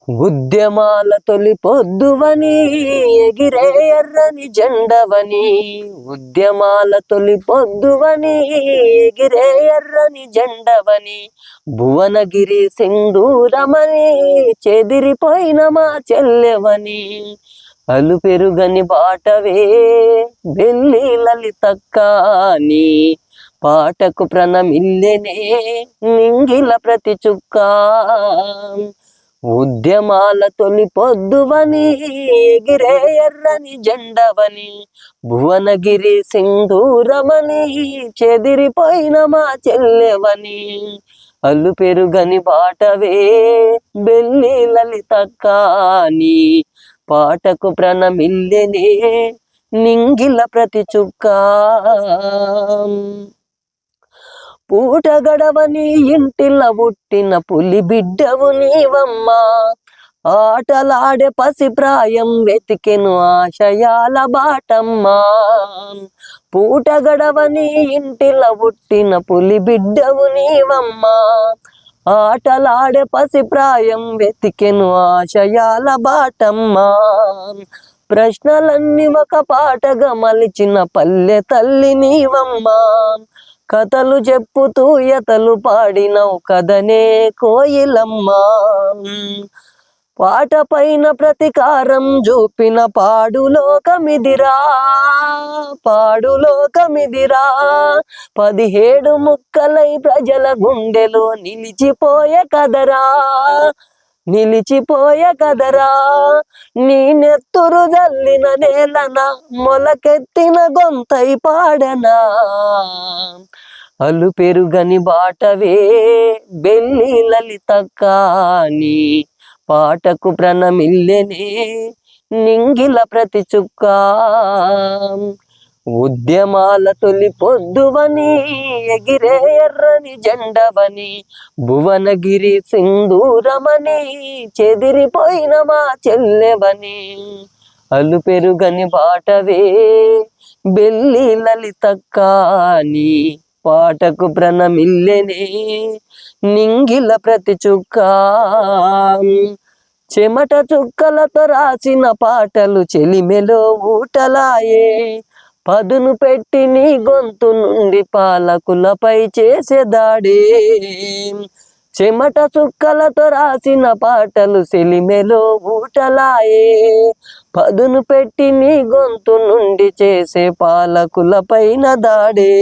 ఉద్యమాల తొలి పొద్దువని ఎగిరే ఎర్రని జెండవని, ఉద్యమాల తొలి పొద్దువని ఎగిరే ఎర్రని జెండవని, భువనగిరి సింధూరమని చెదిరిపోయిన మా చెల్లెవని, అలు పెరుగని బాటవే బెల్లి లలితక్కాని, పాటకు ప్రణమిల్లెనే నింగిల ప్రతి చుక్క. ఉద్యమాల తొలి పొద్దువని ఎగిరే ఎర్రని జెండవని, భువనగిరి సింధూరమని చెదిరిపోయిన మా చెల్లెవని, అల్లు పెరుగని బాటవే బెల్లి లలితక్కాని, పాటకు ప్రణమిల్లెనే నింగిల ప్రతి చుక్క. పూట గడవని ఇంటిల పుట్టిన పులి బిడ్డవు నీవమ్మా, ఆటలాడే పసి ప్రాయం వెతికెను ఆశయాల బాటమ్మా. పూట గడవని ఇంటిల పుట్టిన పులి బిడ్డవు నీవమ్మా, ఆటలాడే పసి ప్రాయం వెతికెను ఆశయాల బాటమ్మా. ప్రశ్నలన్నీ ఒక పాటగా మలిచిన పల్లె తల్లి నీవమ్మా, కథలు చెప్పుతూ ఎతలు పాడినవు కదనే కోయిలమ్మా. పాట పైన ప్రతీకారం చూపిన పాడులోకమిదిరా, పాడులోకమిదిరా. 17 ముక్కలై ప్రజల గుండెలో నిలిచిపోయే కదరా, నిలిచిపోయే కదరా. నీ నెత్తురు జల్లిన నేలన మొలకెత్తిన గొంతై పాడనా, అలు పెరుగని బాటవే బెల్లి లలితక్కాని, పాటకు ప్రణమిల్లెనే నింగిల ప్రతి చుక్క. ఉద్యమాల తొలి పొద్దువని ఎగిరే ఎర్రని జెండవని, భువనగిరి సింధూరమని చెదిరిపోయిన మా చెల్లెవని, అలు పెరుగని బాటవే బెల్లి లలితక్కాని, పాటకు ప్రణమిల్లెనే నింగిల ప్రతి చుక్క. చెమట చుక్కలతో రాసిన పాటలు చెలిమెలో ఊటలాయే, పదును పెట్టి నీ గొంతు నుండి పాలకులపై చేసే దాడే. చెమట చుక్కలతో రాసిన పాటలు చెలిమెలో ఊటలాయే, పదును పెట్టి నీ గొంతు నుండి చేసే పాలకులపైన దాడే.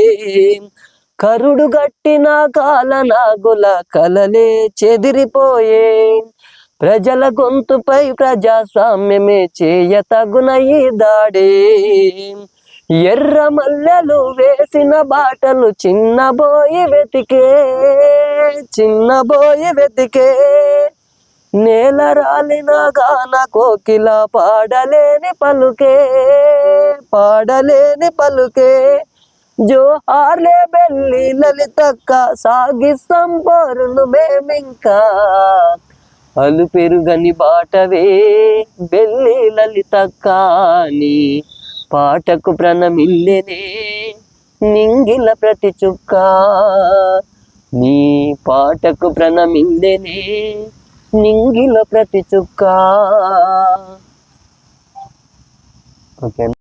కరుడు గట్టిన కాలనాగుల కలలే చెదిరిపోయే, ప్రజల గొంతుపై ప్రజాస్వామ్యమే చేయతగున ఈ దాడే. ఎర్ర మల్లెలు వేసిన బాటలు చిన్నబోయి వెతికే, చిన్నబోయి వెతికే. నేల రాలిన గాన కోకిల పాడలేని పలుకే, పాడలేని పలుకే. జోహార్లే బెల్లి లలితక్క, సాగిస్తాం పోరును మేమింకా, అలు పెరుగని బాటవే బెల్లి లలితక్కాని, పాటకు ప్రణమిల్లెనే నింగిల ప్రతి చుక్క. నీ పాటకు ప్రణమిల్లెనే నింగిల ప్రతి చుక్క. ఓకేనా?